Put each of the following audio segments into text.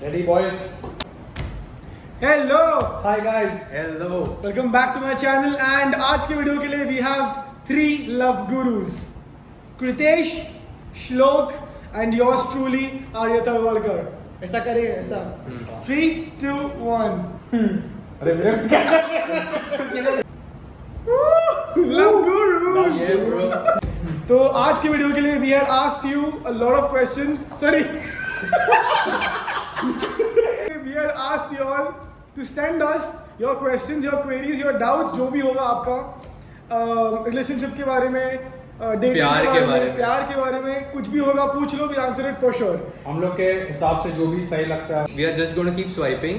Ready, boys? Hello. Hi, guys. Hello. Welcome back to my channel and आज के video के लिए we have 3 love gurus. Kritesh, Shlok and yours truly Arya Talwalkar. ऐसा करें ऐसा. 3, 2, 1. अरे मेरे Love gurus. Yeah, bro. तो आज के वीडियो के लिए we had asked you a lot of questions. Sorry. We had asked you all to send us your questions, your queries, your doubts, जो भी होगा आपका रिलेशनशिप के बारे में, dating प्यार के बारे में, प्यार के बारे में कुछ भी होगा पूछ लो, we'll answer it for sure. हम लोग के हिसाब से जो भी सही लगता है. We are just going to keep swiping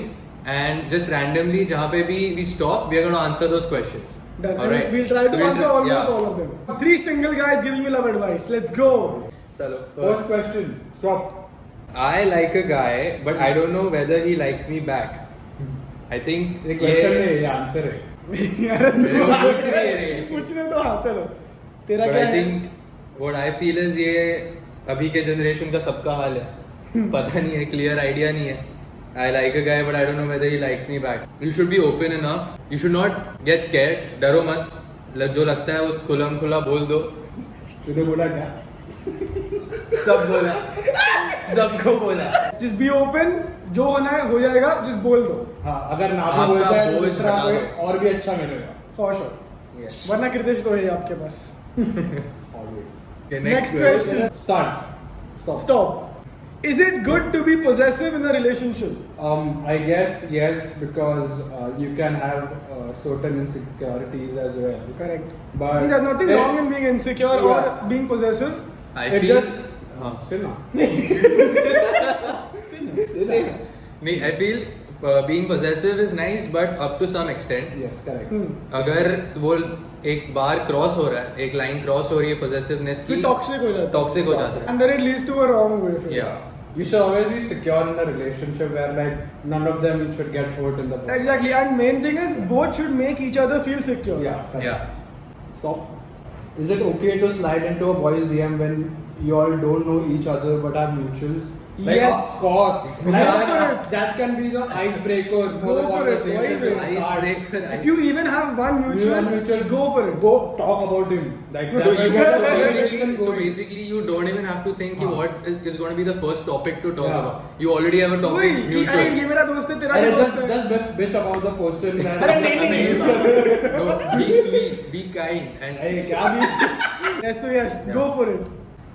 and just randomly जहाँ पे भी we stop, we are going to answer those questions. Done. All right. We'll try to So answer almost yeah. all of them. 3 single guys giving you love advice. Let's go. Chalo. First question. Stop. I like a guy, but I don't know whether he likes me back. I think ये question नहीं, ये answer है. यार मेरे को पूछ रही है ये. पूछने तो हाँ चलो. तेरा But क्या I है? think what I feel is ये अभी के generation का सबका हाल है. पता नहीं है, clear idea नहीं है. I like a guy, but I don't know whether he likes me back. You should be open enough. You should not get scared. डरो मत. जो लगता है उस खुला खुला बोल दो. तूने बोला क्या? सब बोला. सबको बोला. Just be open. जो होना है हो जाएगा. Just बोल दो. हाँ, अगर ना भी आपका बोलता है तो बोझ दूसरा हटा कोई दो. और भी अच्छा मिलेगा. For sure. Yes. वरना कृतेश तो है ही आपके पास. Always. Okay, Next question. Start. Stop. Stop. Is it good to be possessive in a relationship? I guess yes, because you can have certain insecurities as well. Correct. But There's nothing wrong in being insecure or Yeah. being possessive. I it feel. just हाँ, say ना. नहीं, I feel being possessive is nice, but up to some extent. Yes, correct. अगर वो एक बार cross हो रहा है, एक लाइन क्रॉस हो रही है possessiveness की, फिर toxic हो जाता है. टॉक्सिक हो जाता है. And then it leads to a wrong way. फिर. Yeah. You should always be secure in a relationship where like none of them should get hurt in the process. Exactly. And main thing is both should make each other feel secure. Yeah. Correct. Yeah. Stop. Is it okay to slide into a boy's DM when you all don't know each other but have mutuals? Like, Yes. of course. Like, Go for it. that can be the icebreaker for Go the for it. conversation Why to not? start. Icebreaker. If you even have one mutual, go for it. Go talk about him. Like So that you will get the basically, conversation so going. basically you don't even have to think कि हाँ. what is going to be the first topic to talk Yeah. about. You already have a वही topic कि अरे ये mutual. मेरा दोस्त है तेरा अरे भी दोस्त है. just bitch about the person and अरे नहीं. No, be sweet, be kind, and अरे क्या भी Yes, so yes, go for it.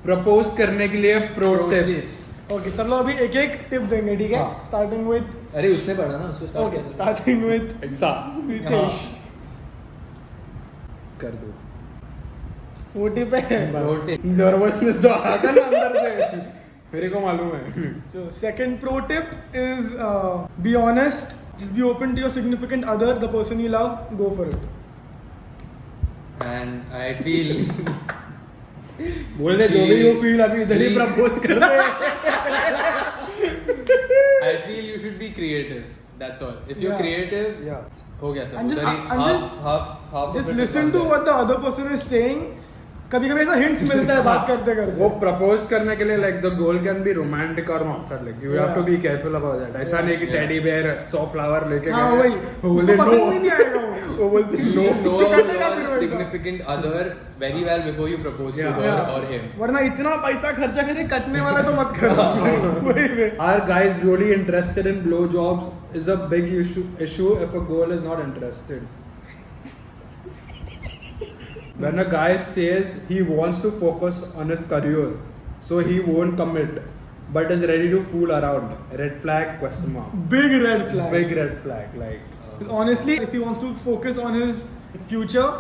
Propose करने के लिए प्रो टिप्स. Okay, सब लोग अभी एक एक टिप देंगे, ठीक है? हाँ. Starting with अरे उसने पढ़ा ना, उसको start okay, किया था. starting with exam Ritesh. कर दो. वो टिप है. Pro tip. नर्वसनेस जो आता है ना अंदर से मेरे को मालूम है. So second pro tip is be honest. Just be open to your significant other, the person you love. Go for it. And I feel बोल दे जो भी वो फील अभी इधर ही प्रपोज कर दे. I feel you should be creative. That's all. If you're Yeah. creative, Yeah. हो गया सब. And just- उधर ही and half just- half of Just it is listen to done what the other person is saying. कभी कभी ऐसा hints मिलता है बात करते वो करते. प्रपोज करने के लिए like the goal can be romantic और not sir like you have to be careful about that. ऐसा नहीं कि Yeah. टेडी बेयर 100 फ्लावर लेके हाँ गए. वही. वो उसको बोले पसंद नो. ही नहीं आएगा वो. वो बोलते You नो. should know कटेगा फिर your वैसा. significant other very well before you propose to Yeah. her Yeah. or him. वरना इतना पैसा खर्चा करे कटने वाला तो मत करो. वही वे. Are guys really interested in blowjobs is a big issue if a girl is not interested. When a guy says he wants to focus on his career, so he won't commit, but is ready to fool around. Red flag? Question mark. Big red flag. Big red flag. Like Honestly, if he wants to focus on his future,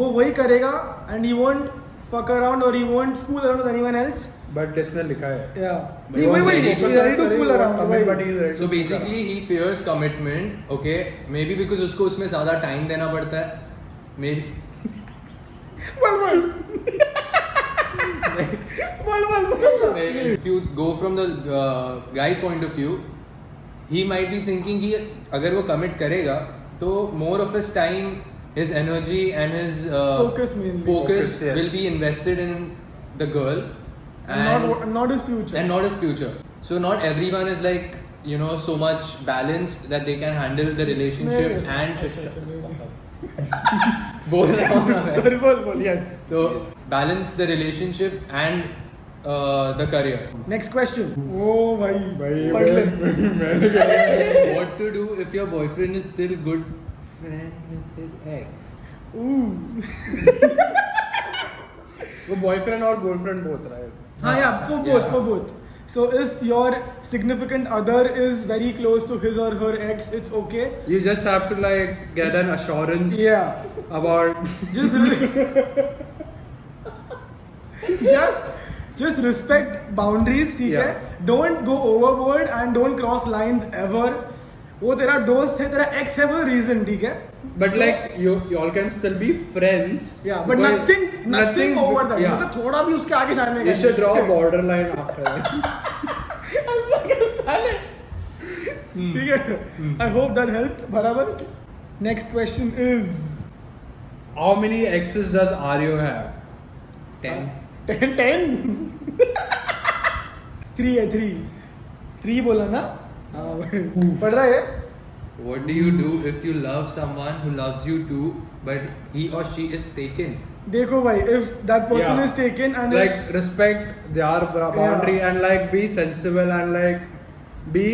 वो वही करेगा and he won't fuck around or he won't fool around with anyone else. but इसने लिखा है. Yeah. But He he was वही ready to- he's ready to fool around. Commit, but वही. he is ready So to fool basically he fears commitment. Okay, maybe because उसको उसमें ज़्यादा time देना पड़ता है. Maybe. बोल. Maybe if you go from the guy's point of view, he might be thinking कि अगर वो commit करेगा तो more of his time, his energy and his Focus mainly. Focus, yes. will be invested in the girl And not his future. and not his future. So not everyone is like you know, so much balanced that they can handle the relationship Yes. and बोल रहा हूँ ना मैं. Sorry, बोल, yes. So balance the relationship and the career. Next question. Oh भाई भाई पढ़ ले. मैंने कहा What to do if your boyfriend is still good friend with his ex? Ooh. वो बॉयफ्रेंड और गर्लफ्रेंड बोथ रहा है. हाँ, yeah, for both, for both. So if your significant other is very close to his or her ex, it's okay. You just have to like get an assurance Yeah. about Just respect boundaries, ठीक है? Yeah. Don't go overboard and don't cross lines ever. वो तेरा दोस्त है, तेरा ex है, वो reason, ठीक है? but like you all can still be friends. Yeah, but because nothing over that. Yeah. मतलब थोड़ा भी उसके आगे जाने का You should नहीं. draw a borderline after that. ठीक है? I hope that helped. बराबर? Next question is How many exes does Aryo have? 10. 10. 3 है 3. 3 बोला ना? हाँ पढ़ रहा है? What do you do if you love someone who loves you too, but he or she is taken? देखो भाई, if that person Yeah. is taken and Like respect their boundary and like be sensible and like be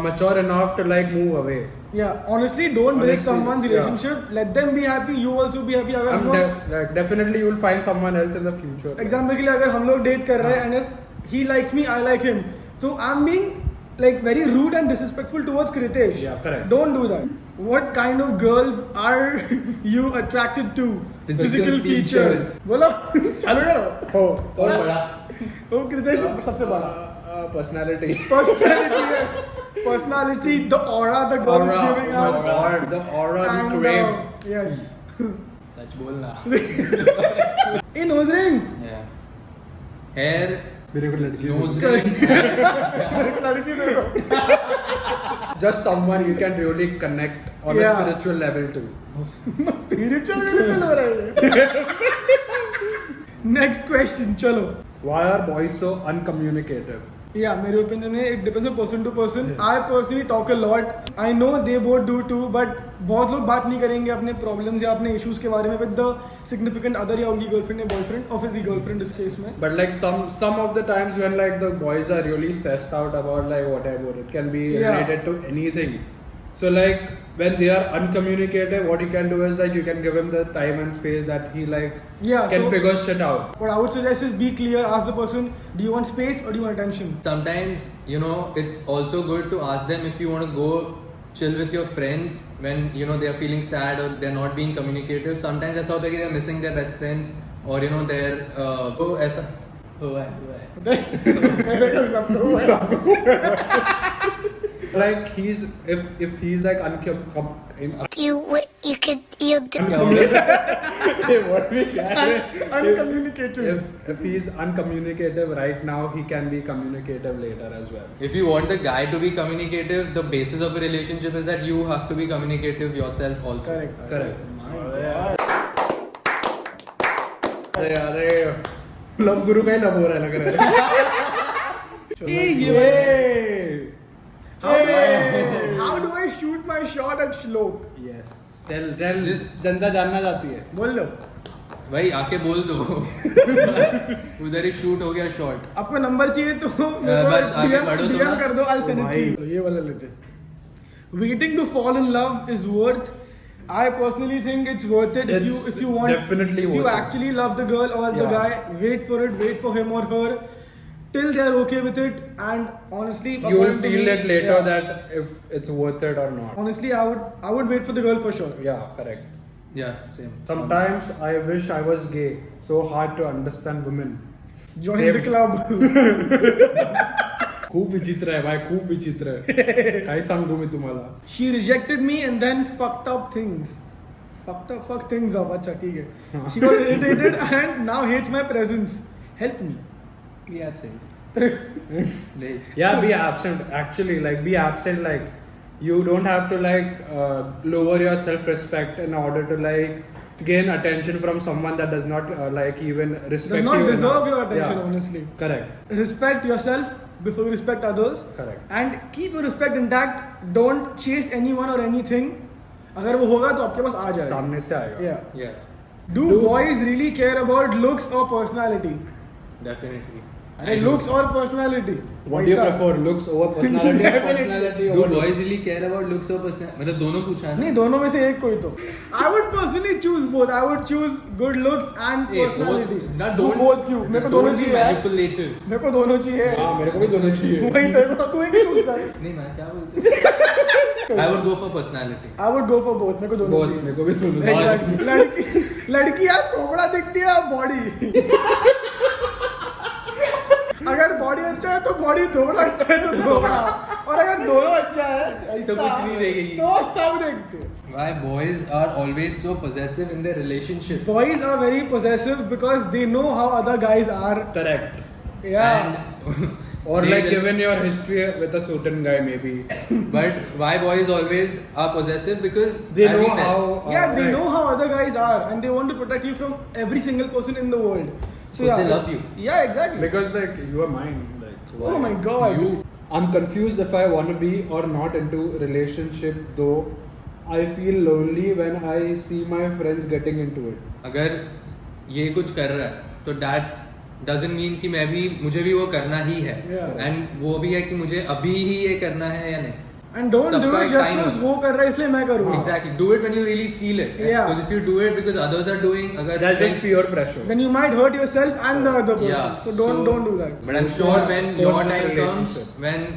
mature enough to like move away. yeah, honestly, don't break Honestly, someone's yeah. relationship. Let them be happy. You also be happy. अगर हम लोग Like, definitely you'll find someone else in the future. Example के लिए अगर हम लोग date कर रहे हैं हाँ. and if he likes me, I like him, so I'm being like very rude and disrespectful towards Kritesh. Yeah, correct. Don't do that. What kind of girls are you attracted to? Physical features. बोलो चालू करो. Oh, कौन बड़ा? वो Kritesh सबसे बड़ा. personality. Personality, yes. Personality, the aura the girl is giving out. The aura, And, the crave. yes. सच बोलना. In nose ring. Yeah. Hair, मेरे को लड़की nose दे. ring. लड़की देखो. Just someone you can really connect on Yeah. a spiritual level to. Spiritual हो रहा है. Next question, चलो. Why are boys so uncommunicative? Yeah, मेरे ओपिनियन में it depends on person to person. I personally talk a lot. I know they both do too, but बहुत लोग बात नहीं करेंगे अपने problems या अपने issues के बारे में with the significant other या उनकी girlfriend या boyfriend, obviously girlfriend इस case में. But like some of the times when like the boys are really stressed out about like whatever, it can be Yeah. related to anything. So like when they are uncommunicative, what you can do is like you can give him the time and space that he like Yeah, can so- figure shit out. What I would suggest is be clear. Ask the person, do you want space or do you want attention? Sometimes, you know, it's also good to ask them if you want to go chill with your friends when, you know, they are feeling sad or they're not being communicative. Sometimes ऐसा होता है कि they're missing their best friends or, you know, they're वो ऐसा हुआ है. मेरे को सबको हुआ है. Like if he's like You could do what we can. Uncommunicative. If he's uncommunicative right now, he can be communicative later as well. If you want the guy to be communicative, the basis of a relationship is that you have to be communicative yourself also. Correct. अरे love गुरु का ही love हो रहा है लग रहा है. How do I shoot my shot at Shlok? Yes. Tell This- जनता जानना चाहती है. बोल दो. भाई आके बोल दो. उधर ही शूट हो गया शॉट. आपको नंबर चाहिए तो बस आगे बढ़ो DM थोड़ा. कर दो. I'll send it to you. तो ये वाला लेते. Waiting to fall in love is worth. I personally think it's worth it if It's you want. definitely if you worth it. actually love the girl or the Yeah. guy, wait for it. Wait for him or her till they're okay with it. And honestly, You will according to feel me, it later yeah. that if it's worth it or not. Honestly, I would wait for the girl for sure. Yeah, correct. Yeah, same. Sometimes I wish I was gay. So hard to understand women. Join Same. the club. खूप विचित्र आहे भाई, खूप विचित्र आहे. काय सांगू मी तुम्हाला. She rejected me and then fucked things up. अच्छा ठीक है. She got irritated and now hates my presence. Help me. Be absent. Yeah, be absent. Actually, like be absent. Like you don't have to like lower your self-respect in order to like gain attention from someone that does not like even respect Does not you deserve enough. your attention, Yeah. honestly. Correct. Respect yourself, before you respect others. Correct. And keep your respect intact. Don't chase anyone or anything. अगर वो होगा तो आपके पास आ जाएगा. सामने से आएगा. Yeah. Yeah, Do boys really care about looks or personality? definitely. And looks or personality? What do you वैसा. prefer, looks over personality or Definitely. personality Do over boys looks? really care about looks or personality? मतलब दोनों पूछा है ना? नहीं दोनों में से एक कोई तो. I would personally choose both. I would choose good looks and Hey, personality. not Do don't both क्यों? मेरे को दोनों don't be चाहिए यार. manipulative. मेरे को दोनों चाहिए. हाँ मेरे को भी दोनों चाहिए. वही तो तू ही नहीं पूछता है. नहीं मैं क्या बोलते I would go for personality. I would go for both. मेरे को दोनों Both, चाहिए. मेरे को भी दोनों Exactly. लड़की यार थोबड़ा दिखती है बॉडी. अगर बॉडी अच्छा है तो बॉडी, थोड़ा अच्छा है तो थोड़ा, और अगर दोनों अच्छा है तो कुछ नहीं देखेगी. तो सब देखते हैं. Why boys are always so possessive in their relationship? Boys are very possessive because they know how other guys are. Correct. Yeah. And Or they like will- given your history with a certain guy maybe. But why boys always are possessive? Because They as know he said, how. Yeah, they right. know how other guys are and they want to protect you from every single person in the world. Because they love you. Yeah, exactly. Because like you are mine. Like, so Oh why? my god. You I'm confused if I want to be or not into relationship though. I feel lonely when I see my friends getting into it. अगर ये कुछ कर रहा है तो that doesn't mean कि मुझे भी वो करना ही है. Yeah. And वो भी है कि मुझे अभी ही ये करना है या नहीं. And don't do सबका it एक just time because होता वो कर रहा है इसलिए मैं करूँगा. Exactly. Do it when you really feel it. Yeah. Because if you do it because others are doing, अगर That's just friends- pure pressure. Then you might hurt yourself and the other person. Yeah. So don't do that. But I'm sure Yeah. when Force your this time comes, relationship. when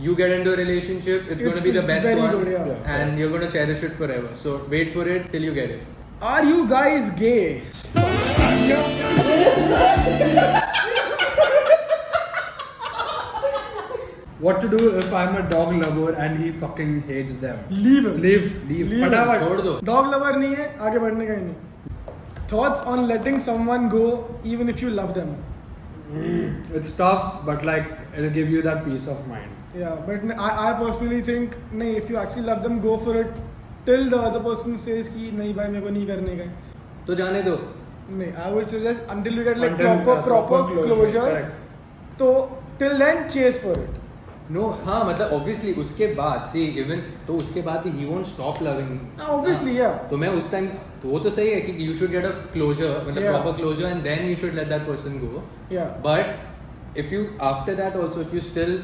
you get into a relationship, it's going to be the It's best very one, good, yeah. and you're going to cherish it forever. So wait for it till you get it. Are you guys gay? What to do if I'm a dog lover and he fucking hates them? Leave him. Leave. Leave. फटाफट. छोड़ दो. Dog lover नहीं है, आगे बढ़ने का ही नहीं. Thoughts on letting someone go even if you love them? It's tough, but like it'll give you that peace of mind. Yeah, but I personally think नहीं, if you actually love them, go for it till the other person says कि नहीं भाई मेरे को नहीं करने का है. तो जाने दो. नहीं, I would suggest until you get like Until, proper closure. Correct. तो till then chase for it. No, हाँ मतलब obviously उसके बाद see even तो उसके बाद भी he won't stop loving. Obviously, yeah. तो मैं उस टाइम तो वो तो सही है कि you should get a closure मतलब Yeah. proper closure and then you should let that person go. Yeah. But if you after that also if you still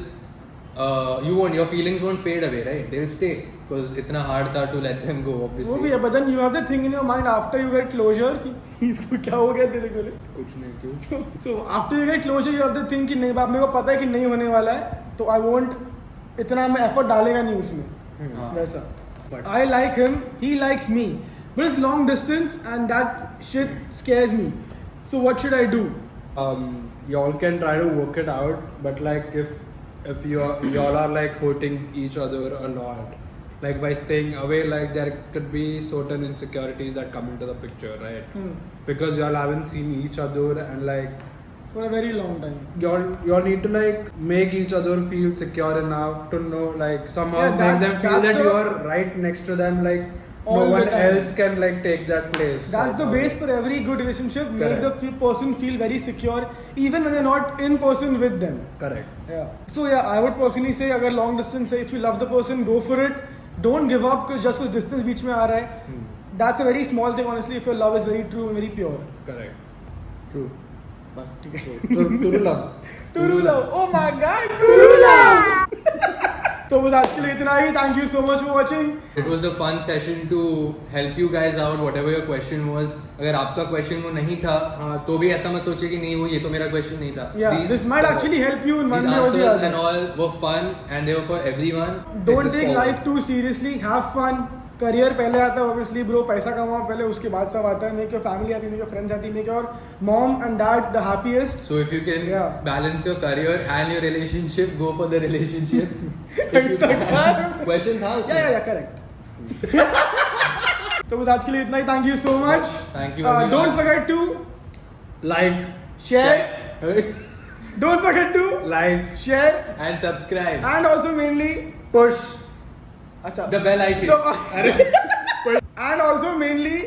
you won't your feelings won't fade away right they'll stay because इतना hard था to let them go obviously. वो भी है, but then you have the thing in your mind after you get closure कि इसको क्या हो गया तेरे को. कुछ नहीं क्यों. So after you get closure, you have to think कि नहीं बाप मेरे को पता है कि नहीं होने वाला है, तो I won't इतना मैं effort डालेगा नहीं उसमें. हाँ. वैसा. But- I like him, he likes me, but it's long distance and that shit scares me. So what should I do? Y'all can try to work it out, but like if y'all are like hurting each other a lot, like by staying away, like there could be certain insecurities that come into the picture, right? Because y'all haven't seen each other and like For a very long time. y'all need to like make each other feel secure enough to know like somehow Yeah, make that's- them feel that's that the- you're right next to them, like All no the one time. else can like take that place. That's the Like, base for every good relationship. Make Correct. the person feel very secure, even when you're not in person with them. Correct. Yeah. So yeah, I would personally say अगर long distance है, if you love the person, go for it. Don't give up because just because distance बीच में आ रहा है. That's a very small thing honestly if your love is very true and very pure. Correct. True. बस ठीक है. True love. True love. Oh my God. True love. तो बस आज के लिए इतना ही. Thank you so much for watching. It was a fun session to help you guys out whatever your question was. अगर आपका question वो नहीं था हाँ. तो भी ऐसा मत सोचिए कि नहीं वो ये तो मेरा question नहीं था. Yeah, this might actually help you in one these way or the answers and other. all were fun and they were for everyone. Don't Take this take forward. life too seriously. Have fun. Career पहले आता है obviously bro, पैसा कमाओ पहले, उसके बाद सब आता है. Make your family happy, make your friends happy, make your mom and dad the happiest. So if you can Yeah. balance your career and your relationship, go for the relationship. ऐसा क्या? Question था उसमें? Yeah, correct. तो बस आज के लिए इतना ही. Thank you so much. Thank you, everyone. Don't forget to Like, share. Don't forget to like, share And subscribe. and also mainly push. अच्छा. The bell icon. And also mainly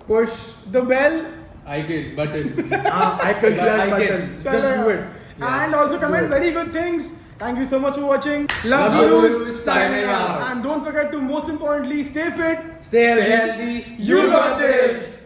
Push. the bell. Icon button. Icon slash Icon. button. Just do it. And also comment very good things. Thank you so much for watching. Love Love Gurus, Gurus signing out. And don't forget to most importantly stay fit. Stay Stay healthy. healthy. You got this.